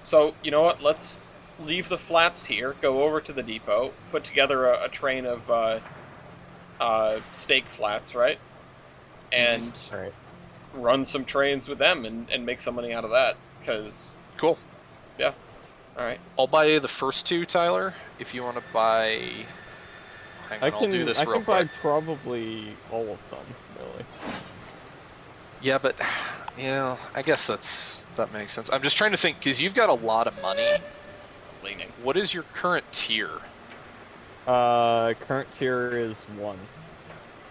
So, you know what? Let's leave the flats here, go over to the depot, put together a train of steak flats, right? And All right. run some trains with them and make some money out of that. Because, Cool. yeah. Alright. I'll buy the first two, Tyler. If you want to buy... Hang on, I'll do this real I can buy quick. probably all of them, really. Yeah, but... Yeah, I guess that makes sense. I'm just trying to think, because you've got a lot of money. Leaning. What is your current tier? Current tier is 1.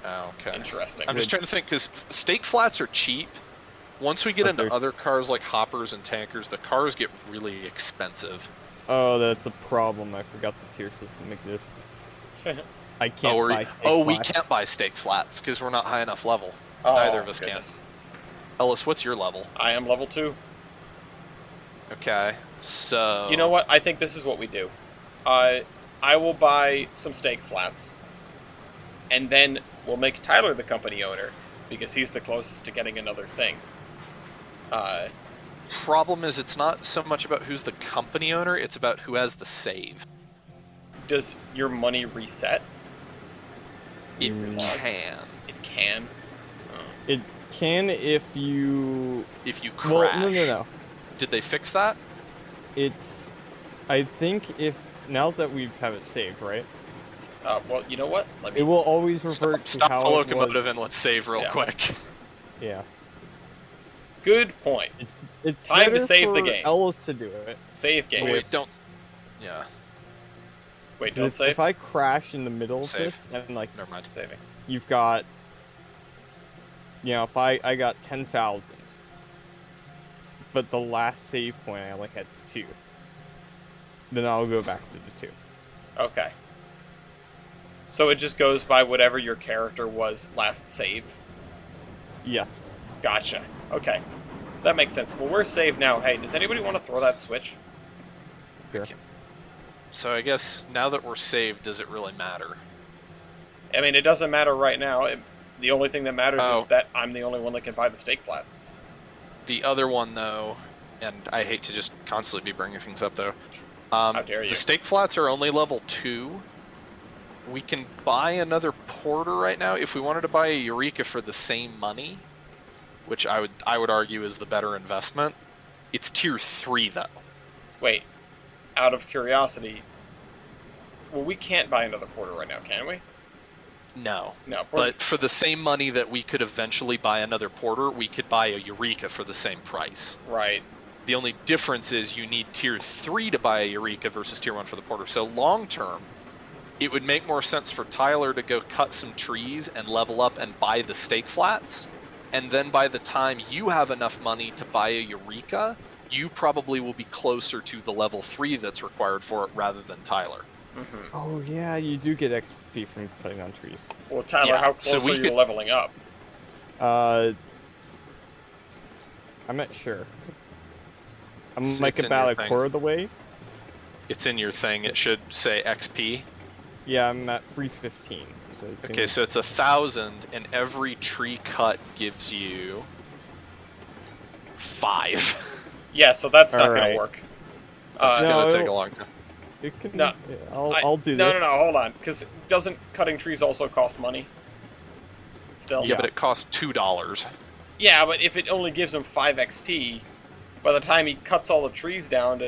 Oh, okay. Interesting. I'm just trying to think, because steak flats are cheap. Once we get But into they're- other cars like hoppers and tankers, the cars get really expensive. Oh, that's a problem. I forgot the tier system exists. I can't buy steak we flats. can't buy steak flats because we're not high enough level. Oh, Neither of us goodness. can. Ellis, what's your level? I am level 2. Okay, so... You know what? I think this is what we do. I will buy some steak flats. And then we'll make Tyler the company owner, because he's the closest to getting another thing. Problem is, it's not so much about who's the company owner, it's about who has the save. Does your money reset? It Mm. can. It can. It can if you... If you crash. Well, no. Did they fix that? It's... I think if... Now that we have it saved, right? Well, you know what? Let me. It will always revert to Stop how the it locomotive was. and let's save real Yeah. quick. Yeah. Good point. It's Time to better save the for game. Ellis to do it. Save game. Oh, wait, don't... Yeah, Wait, 'Cause don't save. If I crash in the middle of Save. this, and like never mind. Saving. you've got, you know, if I got 10,000, but the last save point I only had 2, then I'll go back to the 2. Okay. So it just goes by whatever your character was last save. Yes. Gotcha. Okay. That makes sense. Well, we're saved now. Hey, does anybody want to throw that switch? Sure. So I guess now that we're saved, does it really matter? I mean, it doesn't matter right now. The only thing that matters Oh. is that I'm the only one that can buy the steak flats. The other one, though, and I hate to just constantly be bringing things up, though. How dare you. The steak flats are only level 2. We can buy another porter right now. If we wanted to buy a Eureka for the same money, which I would argue is the better investment, it's tier 3, though. Wait. Out of curiosity. Well, we can't buy another porter right now, can we? No. No. Porter. But for the same money that we could eventually buy another porter, we could buy a Eureka for the same price. Right. The only difference is you need tier 3 to buy a Eureka versus tier 1 for the porter. So long term, it would make more sense for Tyler to go cut some trees and level up and buy the steak flats. And then by the time you have enough money to buy a Eureka, you probably will be closer to the level 3 that's required for it rather than Tyler. Mm-hmm. Oh yeah, you do get XP from cutting on trees. Well, Tyler, Yeah, how so close we are you could- leveling up? I'm not sure. I'm It's like in about your a thing. quarter of the way. It's in your thing. It should say XP. Yeah, I'm at 315. Okay, so it's 1,000, and every tree cut gives you 5. Yeah, so that's not going Alright. to work. It's No, gonna take a it'll- long time. It can, No, yeah, I'll do no, this. No, hold on. Because doesn't cutting trees also cost money? Still? Yeah, but it costs $2. Yeah, but if it only gives him 5 XP, by the time he cuts all the trees down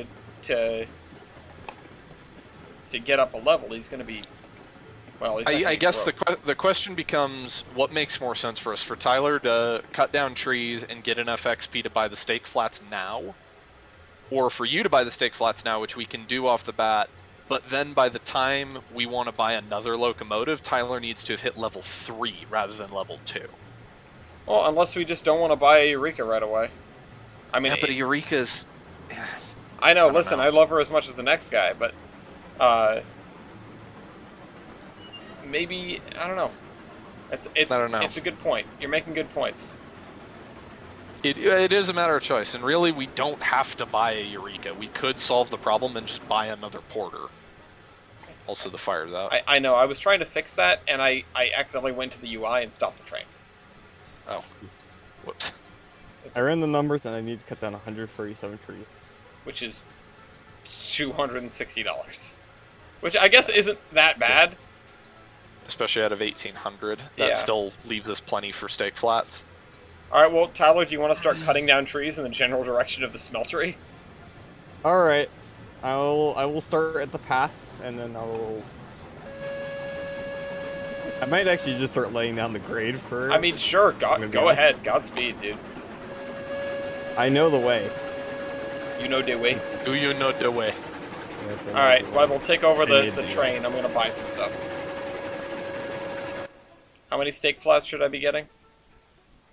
to get up a level, he's going to be... Well, he's not gonna I be guess broke. the question becomes, what makes more sense for us? For Tyler to cut down trees and get enough XP to buy the steak flats now? Or for you to buy the steak flats now, which we can do off the bat, but then by the time we want to buy another locomotive, Tyler needs to have hit level 3 rather than level 2. Well, unless we just don't want to buy a Eureka right away. I mean, Yeah, but a Eureka's... I know, don't listen, know. I love her as much as the next guy, but... maybe... I don't know. I don't know. It's a good point. You're making good points. It is a matter of choice, and really we don't have to buy a Eureka. We could solve the problem and just buy another porter. Also, the fire's out. I know, I was trying to fix that, and I accidentally went to the UI and stopped the train. Oh. Whoops. I ran the numbers and I need to cut down 147 trees. Which is $260, which I guess isn't that bad. Especially out of 1,800. That still leaves us plenty for stake flats. All right, well, Tyler, do you want to start cutting down trees in the general direction of the smeltery? All right, I will start at the pass, and then I might actually just start laying down the grade first. I mean, sure, go ahead. Godspeed, dude. I know the way. You know the way. Do you know the way? Yes, All right, well, we'll take over the train. I'm going to buy some stuff. How many stake flats should I be getting?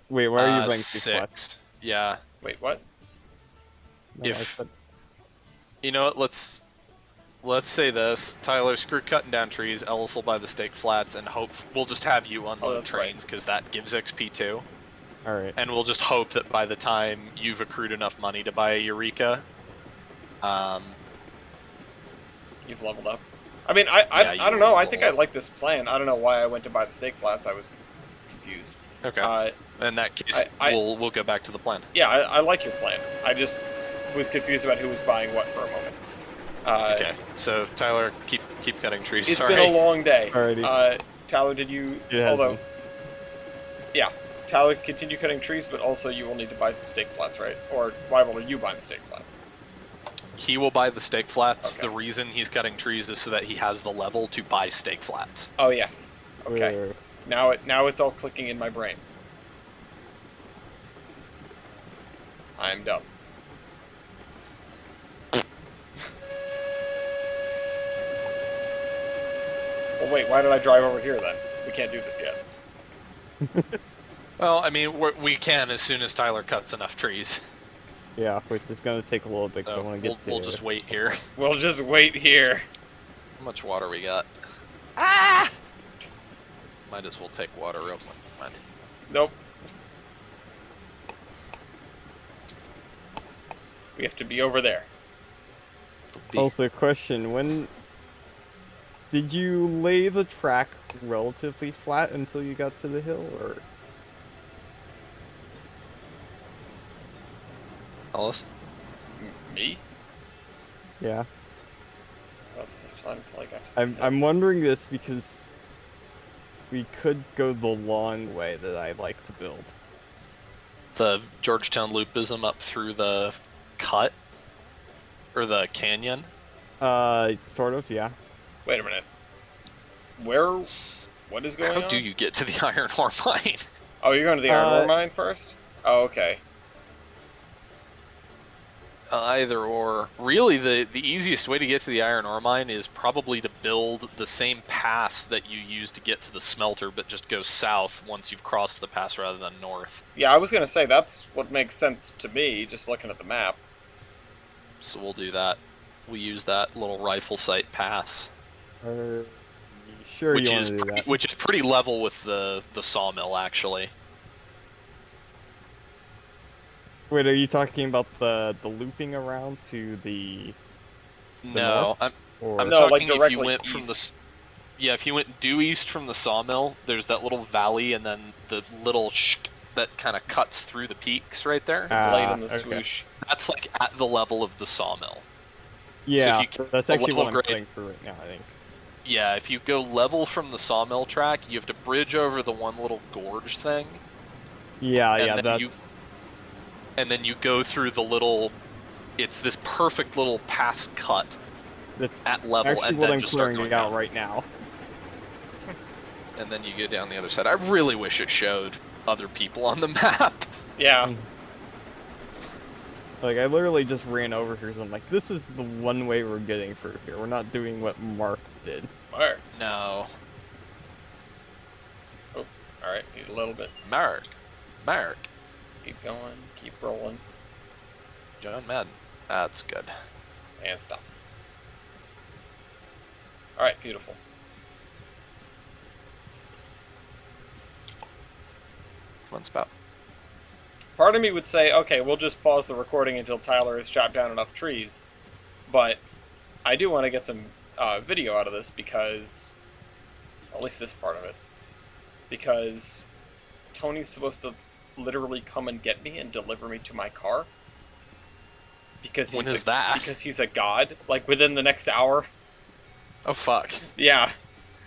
Wait, why are you buying 6 6. flats? Yeah. Wait, what? No, You know what, let's say this. Tyler, screw cutting down trees, Ellis will buy the stake flats, and hope we'll just have you unload trains, because that gives XP too. Alright. And we'll just hope that by the time you've accrued enough money to buy a Eureka, you've leveled up. I mean, I don't know. I think I like this plan. I don't know why I went to buy the stake flats. I was confused. Okay. In that case, we'll go back to the plan. Yeah, I like your plan. I just was confused about who was buying what for a moment. Okay, so Tyler, keep cutting trees. It's been a long day. Alrighty. Tyler, did you? Although, yeah, Tyler, continue cutting trees, but also you will need to buy some stake flats, right? Or Wiebold, are you buying the stake flats? He will buy the stake flats. Okay. The reason he's cutting trees is so that he has the level to buy stake flats. Oh yes. Okay. Now it's all clicking in my brain. I'm dumb. Well, wait, why did I drive over here then? We can't do this yet. Well, I mean, we can as soon as Tyler cuts enough trees. Yeah, wait, it's gonna take a little bit because I want to get to We'll just wait here. We'll just wait here. How much water we got? Ah! Might as well take water real quick. Nope. We have to be over there. Also, question, when did you lay the track relatively flat until you got to the hill, or? Ellis? Me? Yeah. Until I got to I'm wondering this because we could go the long way that I like to build. The Georgetown Loopism up through the cut? Or the canyon? Sort of, yeah. Wait a minute. What is going on? How do you get to the iron ore mine? Oh, you're going to the iron ore mine first? Oh, okay. Either or. Really, the easiest way to get to the iron ore mine is probably to build the same pass that you use to get to the smelter, but just go south once you've crossed the pass rather than north. Yeah, I was going to say, that's what makes sense to me, just looking at the map. So we'll do that. We'll use that little rifle sight pass. Sure, you want to do that. Which is pretty level with the sawmill, actually. Wait, are you talking about the looping around to the no, north? I'm no, talking like if you went east. from the... Yeah, if you went due east from the sawmill, there's that little valley and then the little that kind of cuts through the peaks right there. Blade in the okay. swoosh. That's like at the level of the sawmill. Yeah, So that's actually what I'm grade, playing for right now, I think. Yeah, if you go level from the sawmill track, you have to bridge over the one little gorge thing. Yeah, and yeah, then that's... And then you go through the little... It's this perfect little pass cut That's at level, actually and what then I'm just start clearing going out down. right now. And then you go down the other side. I really wish it showed other people on the map. Yeah. Like, I literally just ran over here, so I'm like, this is the one way we're getting through here. We're not doing what Mark did. Mark. No. Oh, alright, need a little bit. Mark. Keep going, keep rolling. John Madden. That's good. And stop. Alright, beautiful. One spout. Part of me would say, okay, we'll just pause the recording until Tyler has chopped down enough trees. But I do want to get some video out of this because, at least this part of it, because Tony's supposed to literally come and get me and deliver me to my car. because When he's is that? because he's a god. Like within the next hour. Oh fuck. Yeah.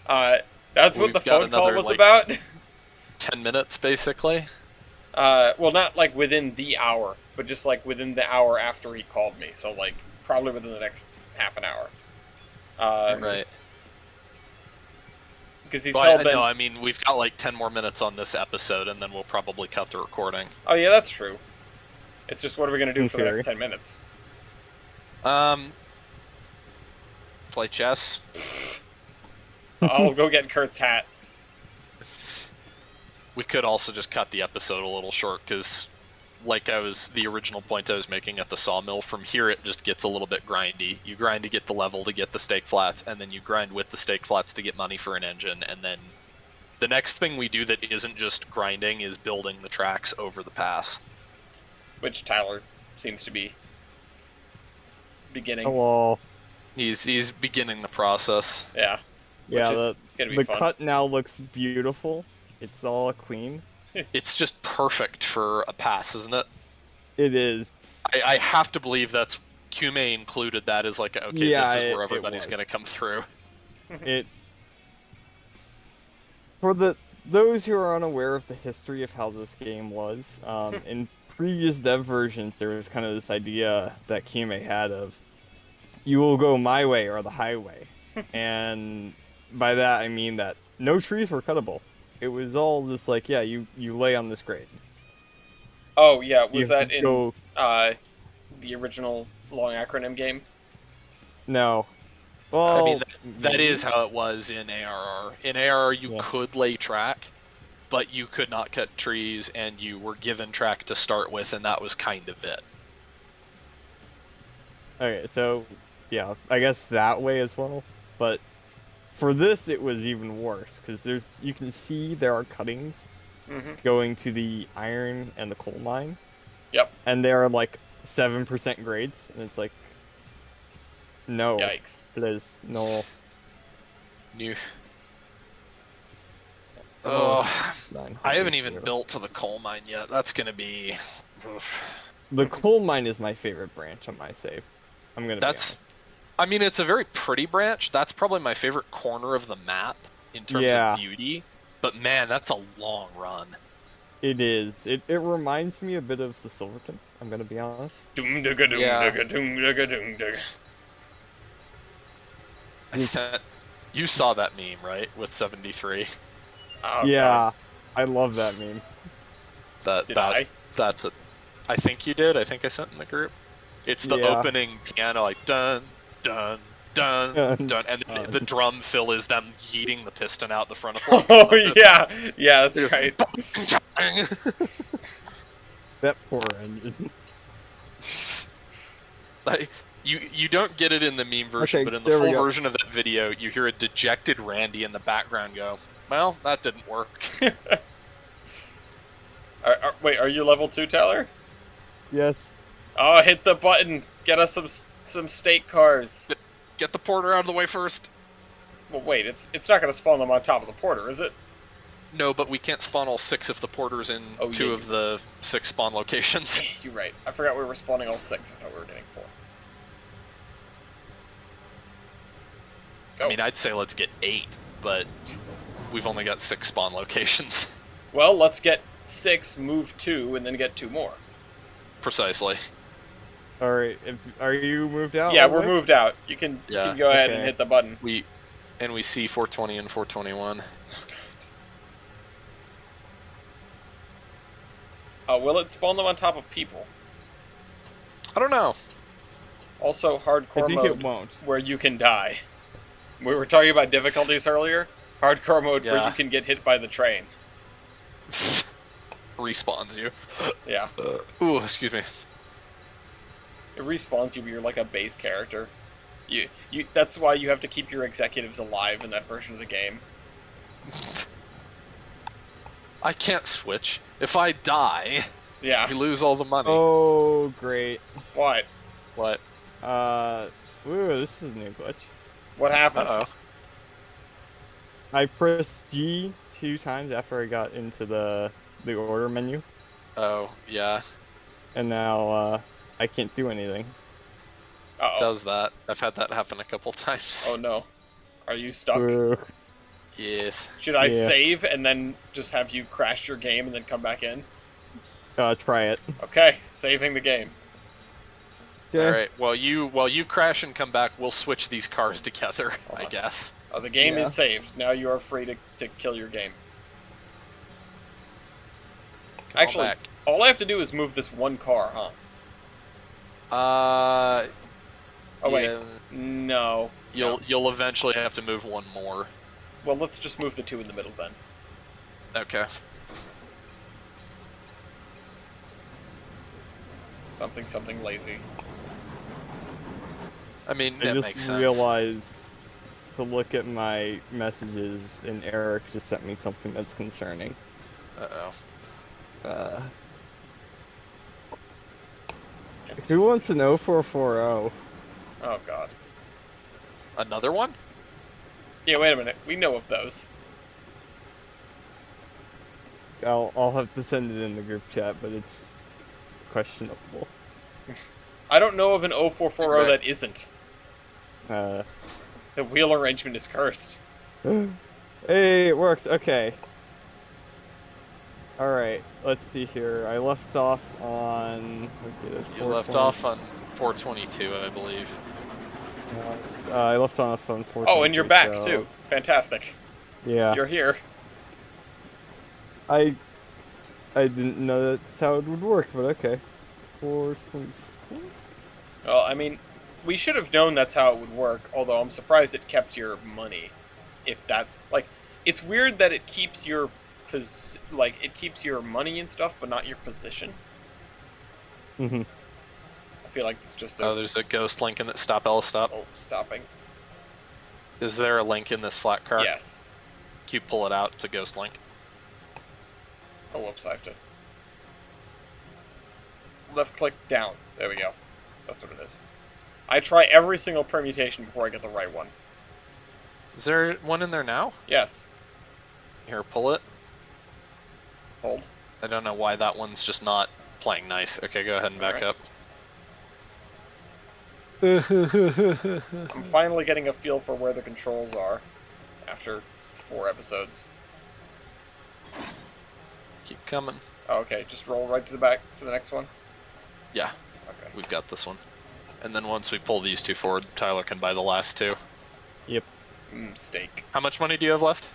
That's what We've the got phone call another, was like- about. 10 minutes basically. Well, not like within the hour, but just like within the hour after he called me. So like probably within the next half an hour. Right. Because he's Well, hell I bent. know. I mean, we've got like 10 more minutes on this episode, and then we'll probably cut the recording. Oh yeah, that's true. It's just what are we gonna do In for the next theory. 10 minutes? Play chess. I'll go get Kurt's hat. We could also just cut the episode a little short, because, the original point I was making at the sawmill, from here it just gets a little bit grindy. You grind to get the level to get the stake flats, and then you grind with the stake flats to get money for an engine, and then the next thing we do that isn't just grinding is building the tracks over the pass. Which Tyler seems to be beginning. Hello. He's beginning the process. Yeah. Yeah, Which is gonna be the fun. cut now looks beautiful. It's all clean. It's just perfect for a pass, isn't it? It is. I have to believe that's Kume included that as like, okay, Yeah, this is it where everybody's was. gonna come through. It for those who are unaware of the history of how this game was, in previous dev versions, there was kind of this idea that Kime had of, you will go my way or the highway, and by that I mean that no trees were cuttable. It was all just like, yeah, you lay on this grade. Oh yeah, was You that in go- the original long acronym game? No. Well, I mean, that is how it was in ARR. In ARR, you Yeah. could lay track, but you could not cut trees, and you were given track to start with, and that was kind of it. Okay, so yeah, I guess that way as well. But for this, it was even worse because you can see there are cuttings Mm-hmm. going to the iron and the coal mine. Yep. And they are like 7% grades, and it's like, no, Yikes. please, no. New. Oh, Oh, 900 I haven't even zero. built to the coal mine yet. That's gonna be. The coal mine is my favorite branch on my save. I'm gonna. That's. I mean, it's a very pretty branch. That's probably my favorite corner of the map in terms Yeah. of beauty. But man, that's a long run. It is. It reminds me a bit of the Silverton. I'm gonna be honest. Doom dugga doom Yeah. dugga doom dugga doom dugga. I sent. You saw that meme, right? With 73. Oh, Yeah, God. I love that meme. Did I? That's it. I think you did. I think I sent in the group. It's the Yeah. opening piano, like dun dun dun Dun, dun, and dun. the drum fill is them yeeting the piston out the front of the. Oh yeah, yeah, that's right. That poor engine. Like, you don't get it in the meme version, Okay, but in the there we full go. version of that video, you hear a dejected Randy in the background go, "Well, that didn't work." Wait, are you level 2, Tyler? Yes. Oh, hit the button. Get us some state cars. Get the porter out of the way first. Well, wait, it's not gonna spawn them on top of the porter, is it? No, but we can't spawn all 6 if the porter's in Oh, 2 yeah. of the 6 spawn locations. You're right. I forgot we were spawning all 6. I thought we were getting 4. Go. I mean, I'd say let's get 8, but we've only got 6 spawn locations. Well, let's get 6, move 2, and then get 2 more. Precisely. All right. Are you moved out? Yeah, all the we're way? moved out. You can Yeah. go ahead and Okay. hit the button. We see 420 and 421. Will it spawn them on top of people? I don't know. Also, I hardcore think mode it won't. where you can die. We were talking about difficulties earlier. Hardcore mode where Yeah. you can get hit by the train. Respawns you. Yeah. Ooh, excuse me. It respawns you, but you're like a base character. You that's why you have to keep your executives alive in that version of the game. I can't switch. If I die, Yeah. we lose all the money. Oh, great. Why? What? Ooh, this is a new glitch. What happened? Uh-oh. I pressed G 2 times after I got into the order menu, Oh, yeah. and now I can't do anything. Uh-oh. does that. I've had that happen a couple times. Oh no. Are you stuck? Yes. Should I Yeah. save and then just have you crash your game and then come back in? Try it. Okay, saving the game. Okay. All right. While you crash and come back, we'll switch these cars together. I guess. The game Yeah. is saved. Now you are free to kill your game. Come on Actually, back. all I have to do is move this one car, huh? Oh wait, yeah, no. You'll eventually have to move one more. Well, let's just move the two in the middle then. Okay. Something lazy. I mean, I it just makes sense. realized to look at my messages, and Eric just sent me something that's concerning. Uh-oh. Who wants an 0440? Oh god. Another one? Yeah, wait a minute. We know of those. I'll have to send it in the group chat, but it's questionable. I don't know of an 0440 Right. that isn't. Uh, The wheel arrangement is cursed. hey, it worked. Okay. Alright, let's see here. I left off on... Let's see, this. You left off on 422, I believe. I left on 4. Oh, and you're back too. Fantastic. Yeah. You're here. I didn't know that's how it would work, but okay. 424? Well, I mean, we should have known that's how it would work, although I'm surprised it kept your money. If that's, like, it's weird that it keeps your, it keeps your money and stuff, but not your position. Mm-hmm. I feel like it's just a... Oh, there's a ghost link in that. Stop, Ella, stop. Oh, stopping. Is there a link in this flat car? Yes. Can you pull it out to ghost link? Oh, whoops, I have to... Left click down. There we go. That's what it is. I try every single permutation before I get the right one. Is there one in there now? Yes. Here, pull it. Hold. I don't know why that one's just not playing nice. Okay, go ahead and back Alright. up. I'm finally getting a feel for where the controls are after 4 episodes. Keep coming. Oh, okay, just roll right to the back to the next one. Yeah, Okay. we've got this one. And then once we pull these two forward, Tyler can buy the last two. Yep. Steak. How much money do you have left?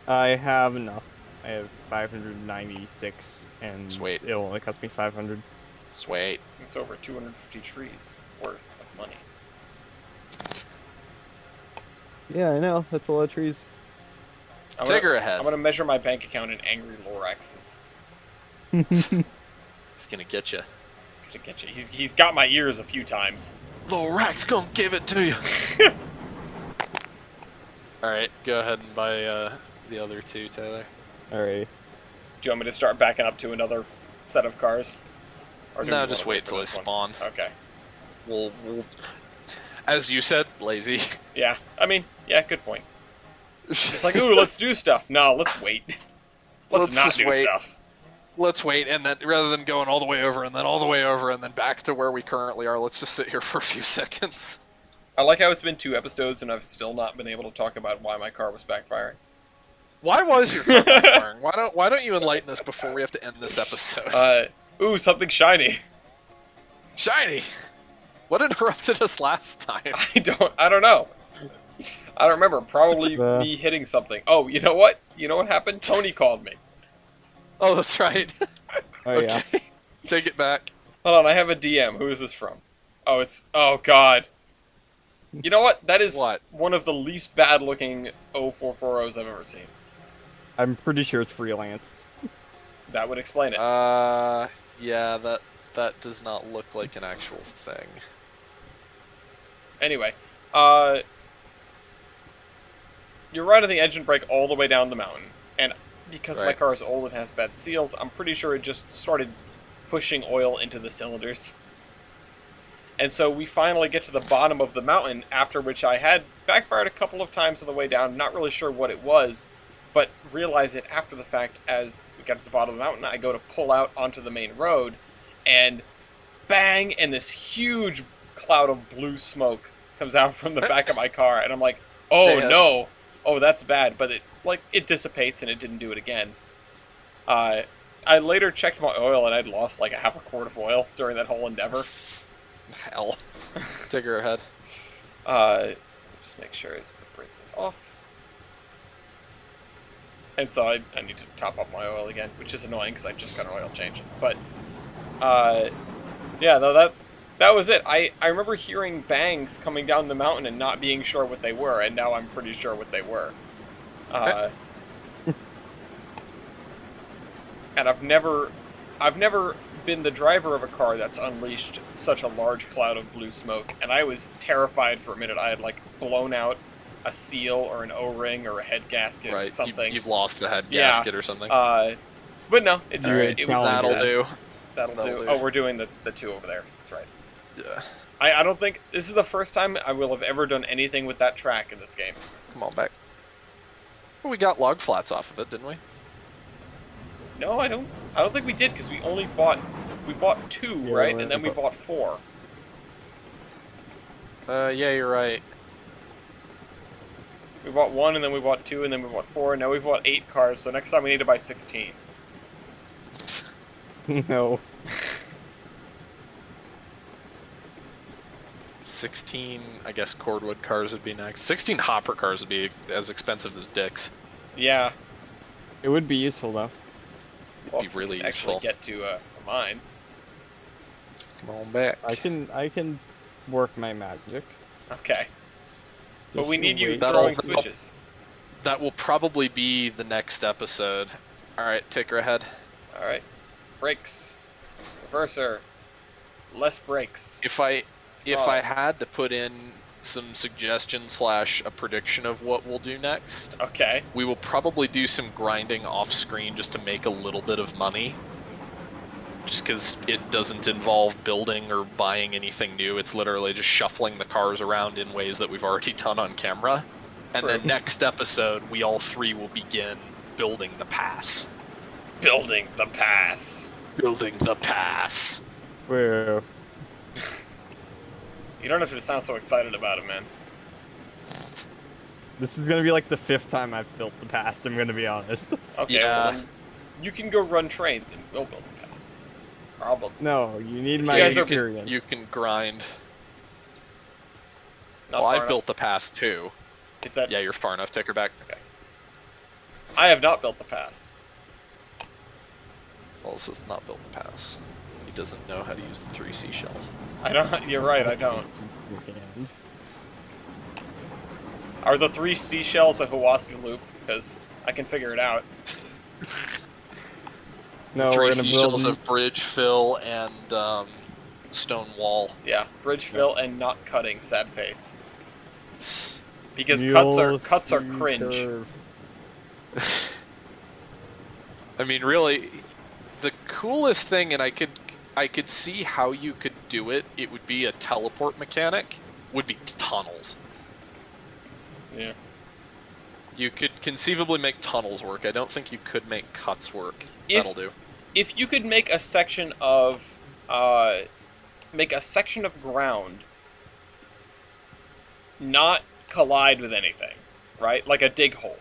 I have enough. I have 596, and Sweet. it'll only cost me 500. Sweet. It's over 250 trees worth of money. Yeah, I know. That's a lot of trees. Take her ahead. I'm gonna measure my bank account in angry Loraxes. He's gonna get you. He's gonna get you. He's got my ears a few times. Little Rax gonna give it to you. Alright, go ahead and buy the other two, Tyler. Alright. Do you want me to start backing up to another set of cars? Or do we No, wanna just wait for till they this one? spawn. Okay. We'll, as you said, lazy. Yeah. I mean, yeah. Good point. It's like, ooh, let's do stuff. No, let's wait. Let's not just do wait. stuff. Let's wait, and then rather than going all the way over and then all the way over and then back to where we currently are, let's just sit here for a few seconds. I like how it's been 2 episodes and I've still not been able to talk about why my car was backfiring. Why was your car backfiring? Why don't you enlighten us before we have to end this episode? Ooh, something shiny. Shiny! What interrupted us last time? I don't know. I don't remember. Probably me hitting something. Oh, you know what? You know what happened? Tony called me. Oh, that's right. Oh, yeah. Okay. Take it back. Hold on, I have a DM. Who is this from? Oh, oh god. You know what? That is What? one of the least bad looking 0440s I've ever seen. I'm pretty sure it's freelanced. That would explain it. Yeah, that does not look like an actual thing. Anyway, you're riding the engine brake all the way down the mountain, and because my Right. car is old and has bad seals, I'm pretty sure it just started pushing oil into the cylinders. And so we finally get to the bottom of the mountain, after which I had backfired a couple of times on the way down, not really sure what it was, but realize it after the fact as we got to the bottom of the mountain. I go to pull out onto the main road, and bang, and this huge cloud of blue smoke comes out from the back of my car, and I'm like, oh Hey, no, oh that's bad. But it dissipates and it didn't do it again. I later checked my oil and I'd lost like a half a quart of oil during that whole endeavor. Hell. Take her ahead. Just make sure the brake is off. And so I need to top up my oil again, which is annoying because I just got an oil change. But, yeah, no, that was it. I remember hearing bangs coming down the mountain and not being sure what they were, and now I'm pretty sure what they were. And I've never been the driver of a car that's unleashed such a large cloud of blue smoke, and I was terrified for a minute. I had like blown out a seal or an O-ring or a head gasket or something. You've lost the head gasket or something. But no, it just it was That'll do. That'll do. Oh, we're doing the two over there. That's right. Yeah. I don't think this is the first time I will have ever done anything with that track in this game. Come on back. Well, we got log flats off of it, didn't we? No, I don't think we did because we bought 2, Yeah, right? And then we bought 4. Yeah, you're right. We bought 1 and then we bought 2 and then we bought 4 and now we bought 8 cars, so next time we need to buy 16. No. 16, I guess cordwood cars would be next. 16 hopper cars would be as expensive as dicks. Yeah. It would be useful though. Well, It'd be really actually useful. get to a mine. Come on back. I can work my magic. Okay. But we need you wait. throwing That'll- switches. That will probably be the next episode. Alright, take her ahead. Alright. Brakes. Reverser. Less brakes. If I had to put in some suggestion / a prediction of what we'll do next, Okay. we will probably do some grinding off screen just to make a little bit of money. Just because it doesn't involve building or buying anything new. It's literally just shuffling the cars around in ways that we've already done on camera. And True. then next episode, we all 3 will begin building the pass. Building the pass. Building the pass. Where? You don't have to sound so excited about it, man. This is gonna be like the 5th time I've built the pass. I'm gonna be honest. Okay, Yeah. well then you can go run trains and we'll build the pass. Or I'll build the No, you need If my you guys are- experience. You can grind. Not Well, far I've enough. built the pass too. Is that... Yeah, you're far enough. Take her back. Okay. I have not built the pass. Well, this is not built the pass. He doesn't know how to use the 3 seashells. I don't... You're right, I don't. And Are the 3 seashells a Hawassi loop? Because I can figure it out. no, 3 we're gonna seashells build. of bridge fill and stone wall. Yeah, bridge fill and not cutting, sad face. Because Mule cuts are speed cringe. curve. I mean, really, the coolest thing, and I could see how you could do it. It would be a teleport mechanic. Would be tunnels. Yeah. You could conceivably make tunnels work. I don't think you could make cuts work. If- That'll do. If you could make a section of ground not collide with anything, right? Like a dig hole.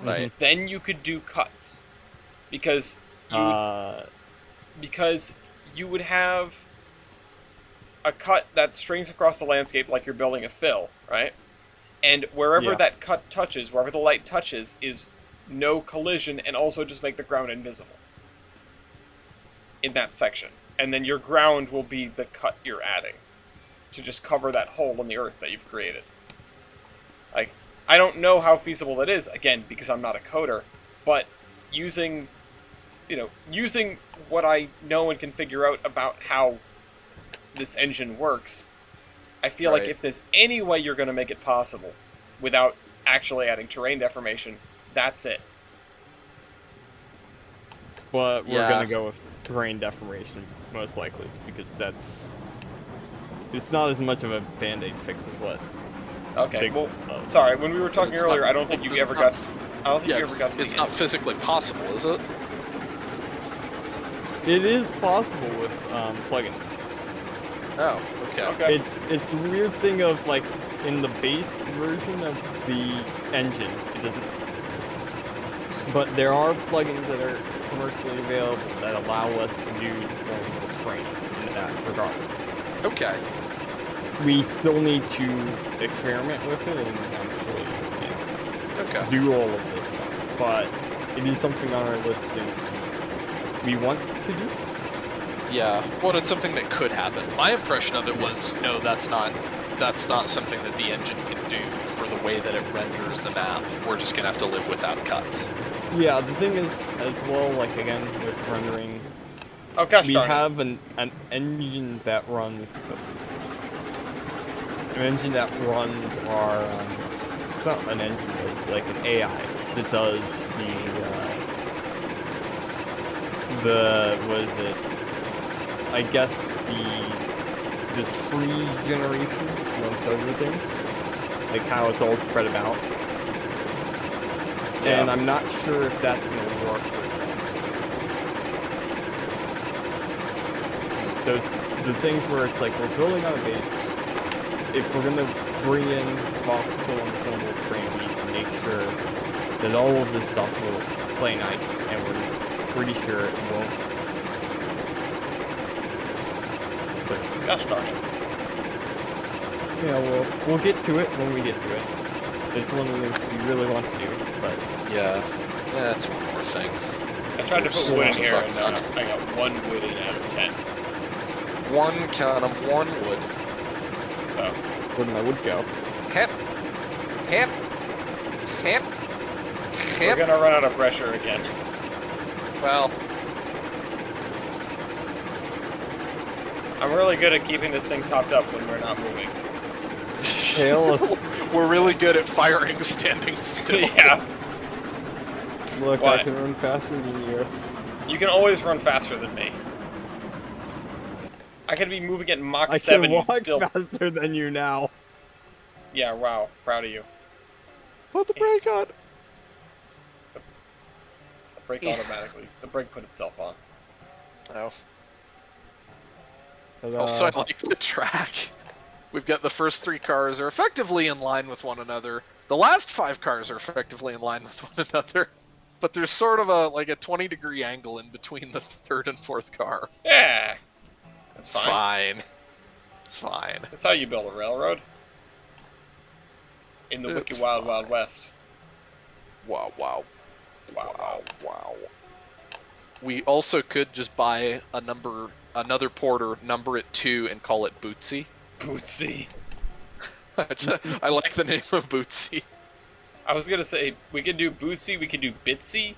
Right. Then you could do cuts. Because you would have a cut that strings across the landscape like you're building a fill, right? And wherever Yeah. that cut touches, wherever the light touches, is no collision and also just make the ground invisible in that section. And then your ground will be the cut you're adding to just cover that hole in the earth that you've created. Like, I don't know how feasible that is, again, because I'm not a coder, but using what I know and can figure out about how this engine works, I feel like Right. if there's any way you're going to make it possible without actually adding terrain deformation, that's it. But we're Yeah. gonna go with terrain deformation, most likely, because it's not as much of a band-aid fix as what Okay, Big well, ones though. sorry, when we were talking It's earlier, not- I don't think you it's ever not- got... I don't think Yeah, you ever got to it's the not end. physically possible, is it? It is possible with plugins. Oh, okay. Okay. It's a weird thing of like in the base version of the engine, it doesn't. But there are plugins that are commercially available that allow us to do the Formula train in that regard. Okay. We still need to experiment with it and actually, Okay. do all of this stuff. But it is something on our list of things we want to do. Yeah. Well, it's something that could happen. My impression of it was, no, that's not something that the engine can do for the way that it renders the map. We're just gonna have to live without cuts. Yeah, the thing is, as well, like again with rendering, Oh gosh we darn it. have an engine that runs. An engine that runs our. It's not an engine, but it's like an AI that does the what is it? I guess the tree generation amongst other things, like how it's all spread about. Yeah. And I'm not sure if that's gonna work with that. So it's the things where it's like we're building on a base. If we're gonna bring in voxel and formal train, we need to make sure that all of this stuff will play nice, and we're pretty sure it won't. But Gosh darn it. we'll get to it when we get to it. It's one of the things we really want to do, but Yeah. That's one more thing. I tried to put There's wood in so here much and fun. I got 1 wood in out of 10. One wood. So, where did my wood go? Hip. Hip. Hip. we're Hip. gonna run out of pressure again. Well, I'm really good at keeping this thing topped up when we're not moving. Tail is- we're really good at firing standing still. Yeah. Look, What? I can run faster than you. You can always run faster than me. I could be moving at Mach I 7 can you'd walk still... faster than you now. Yeah, wow. Proud of you. Put the brake on. The brake Yeah. automatically. The brake put itself on. Oh. Ta-da. Also, I like the track. We've got the first 3 cars are effectively in line with one another. The last 5 cars are effectively in line with one another. But there's sort of a 20-degree angle in between the 3rd and 4th car. Yeah. That's It's fine. fine. It's fine. That's how you build a railroad. In the It's wicked wild, fine. wild west. Wow, wow. Wow, Wow, wow. We also could just buy another porter, number it 2, and call it Bootsy. Bootsy. I like the name of Bootsy. I was gonna say, we could do Bootsy, we could do Bitsy.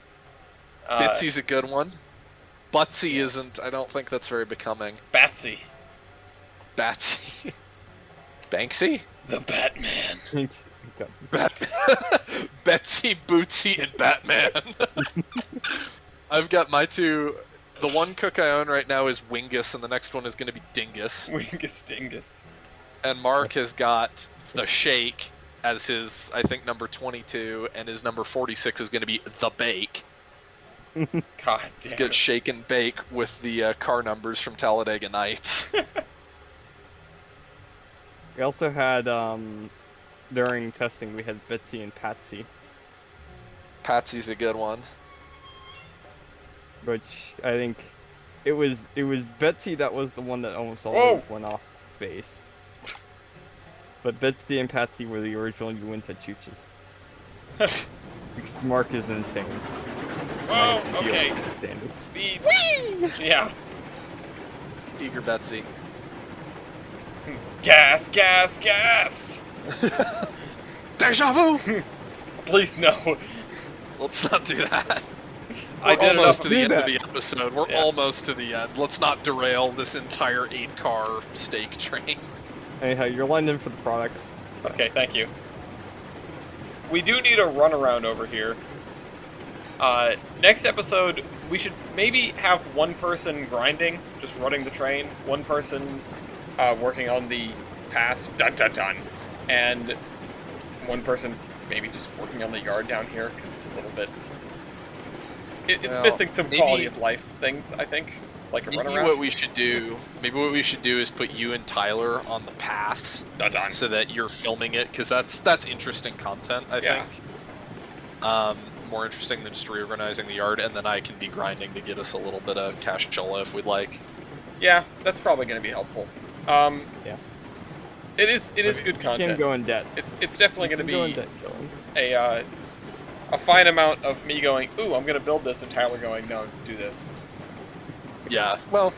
Bitsy's a good one. Butsy isn't. I don't think that's very becoming. Batsy. Batsy. Banksy? The Batman. Thanks. Betsy, Bootsy, and Batman. I've got my 2. The one cook I own right now is Wingus, and the next one is going to be Dingus. Wingus Dingus. And Mark has got the Shake as his, I think, number 22, and his number 46 is going to be the Bake. God He's damn got it. Shake and Bake with the car numbers from Talladega Nights. We also had, during testing, we had Betsy and Patsy, Patsy's a good one. which I think it was Betsy that was the one that almost always went off space. But Betsy and Patsy were the original Uinta Chooches. Because Mark is insane. Whoa, I feel okay. insane. Speed. Yeah. Eager Betsy. Gas, gas, gas! Deja vu! Please no. Let's not do that. I We're did almost enough to of the do end that. of the episode. We're Yeah. almost to the end. Let's not derail this entire 8-car steak train. Anyhow, you're lined in for the products. Okay, thank you. We do need a runaround over here. Next episode, we should maybe have one person grinding, just running the train, one person working on the pass, dun dun dun, and one person maybe just working on the yard down here, because it's a little bit... It's Well, missing some maybe- quality of life things, I think. like a Maybe runaround. what we should do, is put you and Tyler on the pass, Dun-dun. so that you're filming it, because that's interesting content. I Yeah. think. More interesting than just reorganizing the yard, and then I can be grinding to get us a little bit of cash chola if we'd like. Yeah, that's probably going to be helpful. Yeah. It is good You content. can go in debt. It's definitely going to Go in be debt killing. a fine amount of me going, ooh, I'm going to build this, and Tyler going, no, do this. Yeah, well,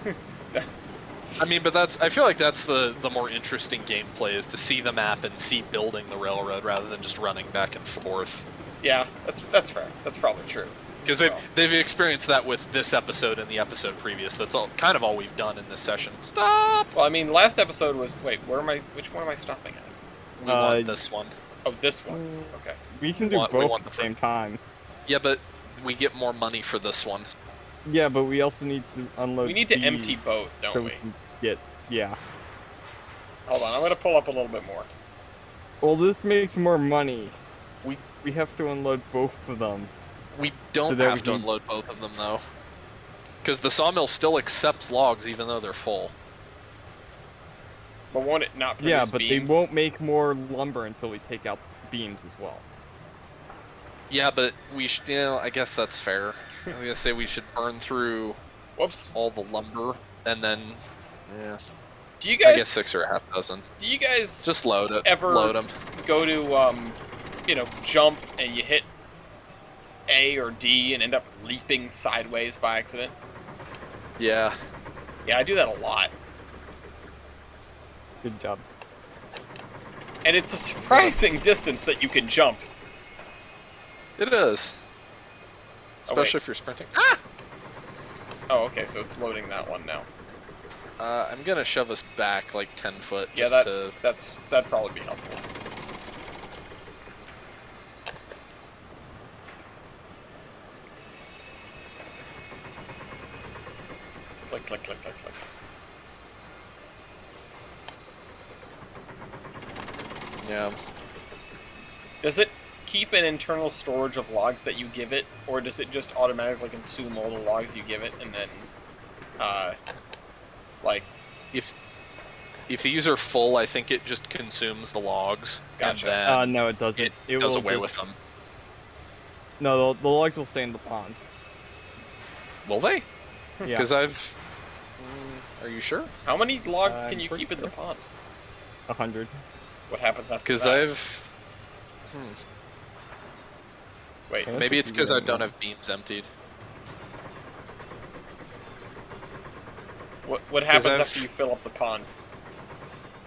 I mean, but I feel like that's the more interesting gameplay, is to see the map and see building the railroad rather than just running back and forth. Yeah, that's fair. That's probably true. Because they've experienced that with this episode and the episode previous. That's kind of all we've done in this session. Stop! Well, I mean, last episode was, wait, which one am I stopping at? We want this one. Oh, this one. Okay. We can do both at the same time. Yeah, but we get more money for this one. Yeah, but we also need to unload. We need to these empty both, don't so we? can get, yeah. Hold on, I'm going to pull up a little bit more. Well, this makes more money. We have to unload both of them. We don't have to unload both of them, though. Because the sawmill still accepts logs even though they're full. But won't it not produce Yeah, but beams? they won't make more lumber until we take out beams as well. Yeah, but we should, I guess that's fair. I was gonna say we should burn through Whoops. all the lumber, and then, yeah. Do you guys... I guess 6 or a half dozen. Do you guys Just load it. ever Load them. go to, jump and you hit A or D and end up leaping sideways by accident? Yeah. Yeah, I do that a lot. Good job. And it's a surprising distance that you can jump. It is. Oh, wait. Especially if you're sprinting. Ah! Oh, okay, so it's loading that one now. I'm gonna shove us back like 10 foot. Yeah, Just that'd probably be helpful. Click, click, click, click, click. Yeah. Does it keep an internal storage of logs that you give it, or does it just automatically consume all the logs you give it, and then, If these are full, I think it just consumes the logs. Gotcha. And then No, it doesn't. it does away with them. No, the logs will stay in the pond. Will they? Yeah. Because are you sure? How many logs I'm can you pretty keep in the sure. pond? 100. What happens after Because that? Wait, Yeah. Maybe it's because I Yeah. don't have beams emptied. what happens I've- after you fill up the pond?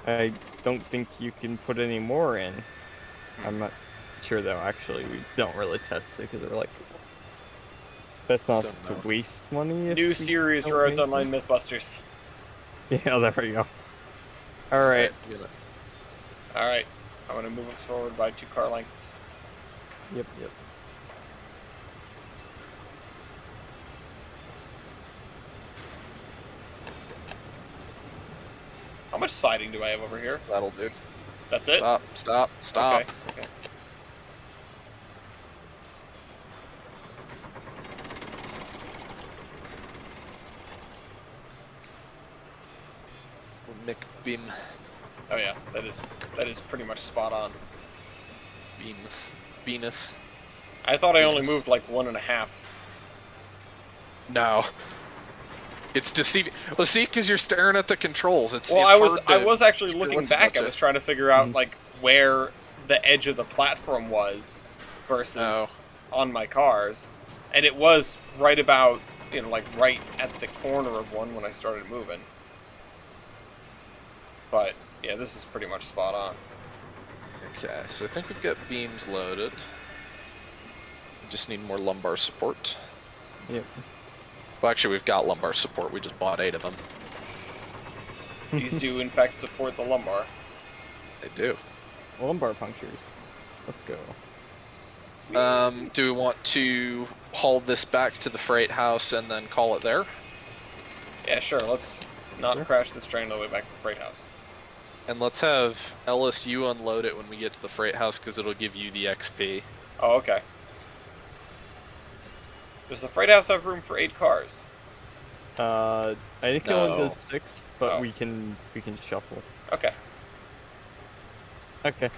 I don't think you can put any more in. I'm not sure though. Actually, we don't really test it because we're like, that's not Don't to know. waste money. if New we series, don't Roads make Online Mythbusters. it. Yeah, there we go. All right. Alright, I'm gonna move it forward by 2 car lengths. Yep. How much siding do I have over here? That'll do. That's it? Stop. Okay. McBeam. Oh yeah, that is pretty much spot on. Venus. I thought I only Yes. moved like 1.5. No. It's deceiving. Well, see, because you're staring at the controls. It's Well, it's I hard to was actually figure looking what's back. about I was to- trying to figure out Mhm. like where the edge of the platform was versus on my cars, and it was right about like right at the corner of one when I started moving. But yeah, this is pretty much spot on. Okay, so I think we've got beams loaded. We just need more lumbar support. Yep. Well, actually, we've got lumbar support. We just bought 8 of them. These do in fact support the lumbar. They do. Lumbar punctures. Let's go. Do we want to haul this back to the freight house and then call it there? Yeah, sure. Let's not Sure. crash this train all the way back to the freight house. And let's have LSU unload it when we get to the freight house because it'll give you the XP. Oh, okay. Does the freight house have room for 8 cars? I think it only No. does 6, but Oh. we can shuffle. Okay. Okay,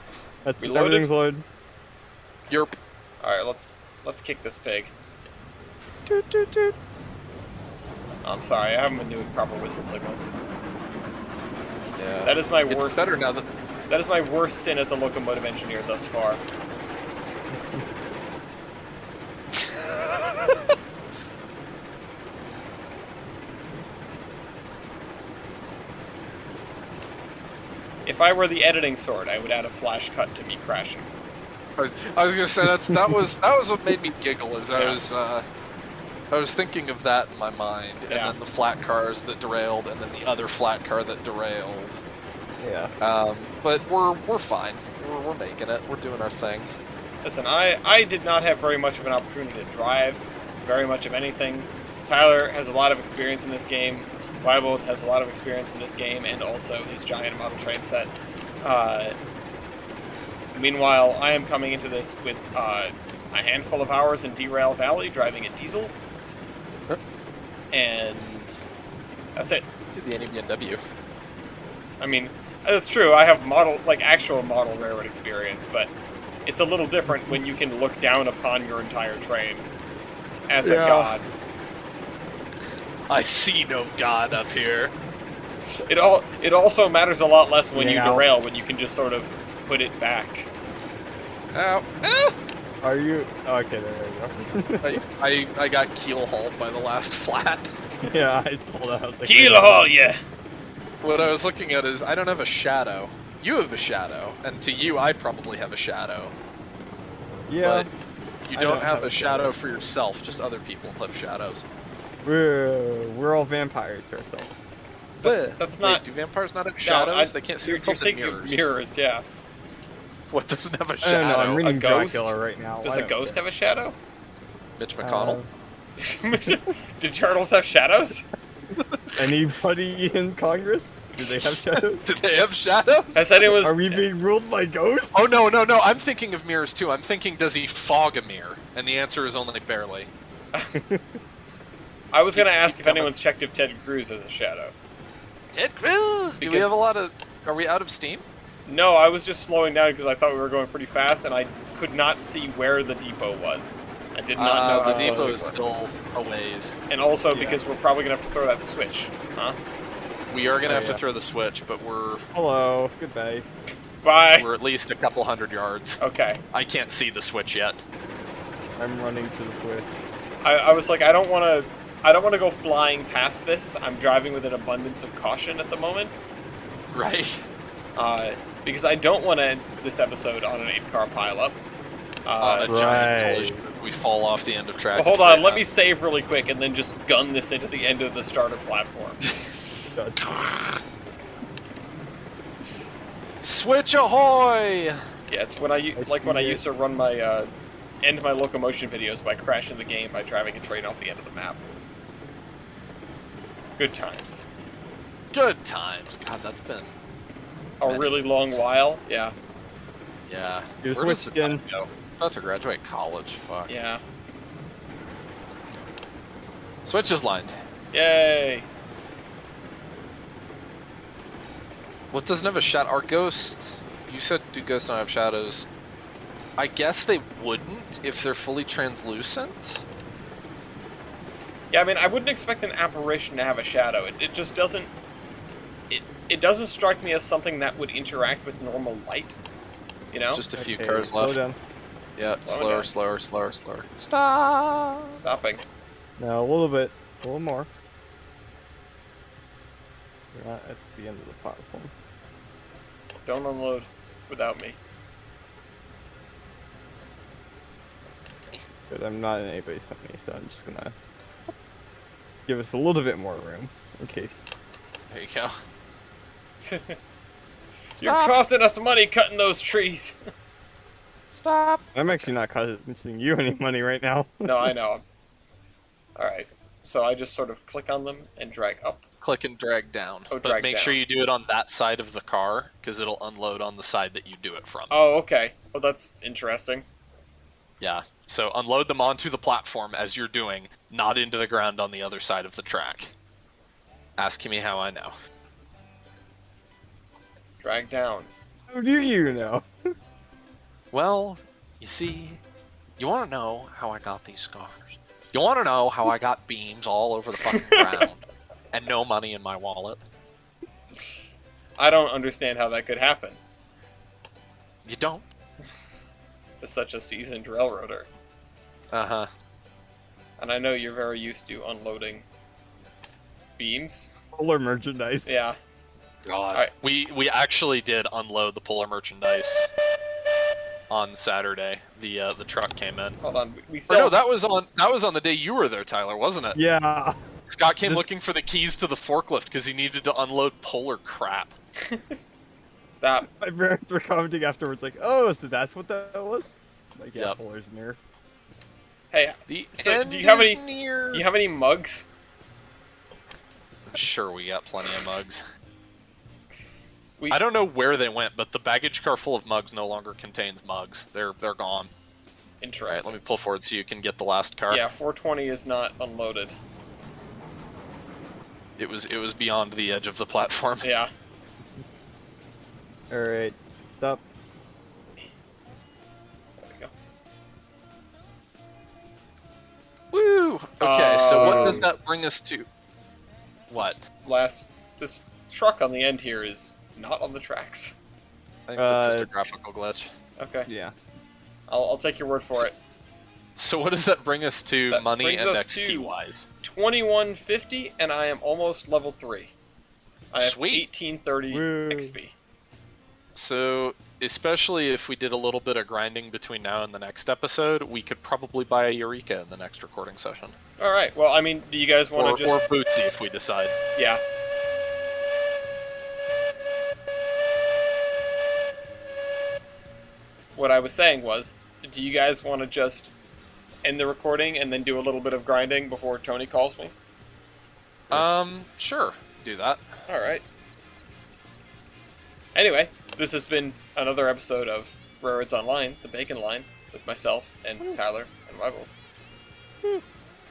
that's We loaded? everything's loaded. Yerp. All right, let's kick this pig. Toot, toot, toot. Oh, I'm sorry, I haven't been doing proper whistle signals. Yeah. That is my It's worst. better now that. That is my worst sin as a locomotive engineer thus far. If I were the editing sword, I would add a flash cut to me crashing. I was gonna say that was what made me giggle. As I was thinking of that in my mind, and Yeah. then the flat cars that derailed, and then the other flat car that derailed. Yeah. But we're fine. We're making it. We're doing our thing. Listen, I did not have very much of an opportunity to drive very much of anything. Tyler has a lot of experience in this game. Wiebold has a lot of experience in this game, and also his giant model train set. Meanwhile, I am coming into this with a handful of hours in Derail Valley, driving a diesel, and that's it. The BMW. I mean, that's true. I have actual model railroad experience, but it's a little different when you can look down upon your entire train as a Yeah. god. I see no god up here. It also matters a lot less when you Yeah. derail, when you can just sort of put it back. Ow! Ah! Are you? Okay, there you I got keel hauled by the last flat. go. Yeah, I saw that. I was like, Keel haul, yeah. What I was looking at is I don't have a shadow. You have a shadow, and to you I probably have a shadow. Yeah, But you don't have a shadow for yourself. Just other people have shadows. we're all vampires ourselves. That's not. Wait, do vampires not have No, shadows? They can't see you're themselves in thinking of mirrors. mirrors, yeah. What doesn't have a I don't know. I'm shadow? reading ghost? Dracula right now. Does I a don't ghost care. have a shadow? Mitch McConnell. Do turtles have shadows? Anybody in Congress? Do they have shadows? Do they have shadows? Has anyone? Are we being ruled by ghosts? Oh no. I'm thinking of mirrors too. I'm thinking, does he fog a mirror? And the answer is only barely. I was gonna ask keep if coming. anyone's checked if Ted Cruz has a shadow. Ted Cruz. Do we Because- have a lot of? Are we out of steam? No, I was just slowing down because I thought we were going pretty fast, and I could not see where the depot was. I did not know how The depot close is we were. still a ways. And also Yeah. because we're probably gonna have to throw that switch, huh? We are gonna Oh, have to yeah. throw the switch, but we're Hello. Goodbye. Bye. at least a couple hundred yards. Okay. I can't see the switch yet. I'm running to the switch. I was like, I don't want to go flying past this. I'm driving with an abundance of caution at the moment, Right. because I don't want to end this episode on an 8-car pileup. On a Right. giant collision, we fall off the end of track. Well, hold on, let me save really quick and then just gun this into the end of the starter platform. Switch ahoy! Yeah, it's when I used to run my end my locomotion videos by crashing the game by driving a train off the end of the map. Good times. Good times. God, that's been. A really long while. Yeah. Yeah. You're Where does switched the time again. go? About to graduate college. Fuck. Yeah. Switch is lined. Yay. What doesn't have a shadow? Are ghosts? You said do ghosts not have shadows? I guess they wouldn't if they're fully translucent. Yeah, I mean, I wouldn't expect an apparition to have a shadow. It just doesn't. It doesn't strike me as something that would interact with normal light. You know? Just a few Okay, cars slow left. down. Yeah, Slow slower, down. slower. Stop. Stopping. No, a little bit. A little more. We're not at the end of the platform. Don't unload without me. But I'm not in anybody's company, so I'm just gonna give us a little bit more room in case. There you go. You're Stop. costing us money cutting those trees. Stop. I'm actually not costing you any money right now. No, I know. Alright. So I just sort of click on them and drag up. Click and drag down. Oh, but drag make down. sure you do it on that side of the car, because it'll unload on the side that you do it from. Oh, okay. Well, that's interesting. Yeah. So unload them onto the platform as you're doing, not into the ground on the other side of the track. Asking me how I know. Drag down. How do you know? Well, you see, you want to know how I got these scars. You want to know how I got beams all over the fucking ground and no money in my wallet. I don't understand how that could happen You don't? to such a seasoned railroader. Uh-huh. And I know you're very used to unloading beams. Polar merchandise. Yeah. God. Alright. We actually did unload the polar merchandise on Saturday. The truck came in. Hold on. We Or still. no, that was on the day you were there, Tyler, wasn't it? Yeah. Scott came This- looking for the keys to the forklift because he needed to unload polar crap. Stop. My parents were commenting afterwards, like, "Oh, so that's what that was." Like, yeah, Yep. Polar's near. Hey, The So, end do you have is any- near. you have any mugs? I'm sure we got plenty of mugs. We. I don't know where they went, but the baggage car full of mugs no longer contains mugs. They're gone. All Interesting. right, let me pull forward so you can get the last car. Yeah, 420 is not unloaded. It was beyond the edge of the platform. Yeah. All right, stop. There we go. Woo! Okay, so what does Um, that bring us to? What? This truck on the end here is not on the tracks. I think that's just a graphical glitch. Okay. Yeah. I'll take your word for it. So what does that bring us to That money brings and us XP to- wise? 2150, and I am almost level 3. I have Sweet. 1830 Woo. XP. So, especially if we did a little bit of grinding between now and the next episode, we could probably buy a Eureka in the next recording session. All right. Well, I mean, do you guys want to Or just? Bootsy if we decide. Yeah. What I was saying was, do you guys want to just end the recording and then do a little bit of grinding before Tony calls me? Sure. Do that. All right. Anyway, this has been another episode of Railroads Online, the Bacon Line, with myself and Tyler and Wiebold.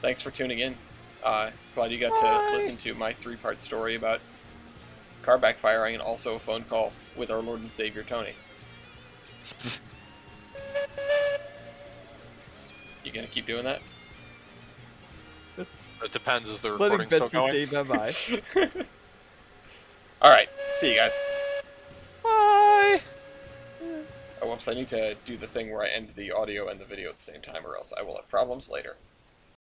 Thanks for tuning in. Glad you got to listen to my 3-part story about car backfiring and also a phone call with our Lord and Savior Tony. You gonna keep doing that? Just It depends. Is the letting recording still Betsy going? say bye-bye. All right. See you guys. Bye. Oh, whoops! I need to do the thing where I end the audio and the video at the same time, or else I will have problems later.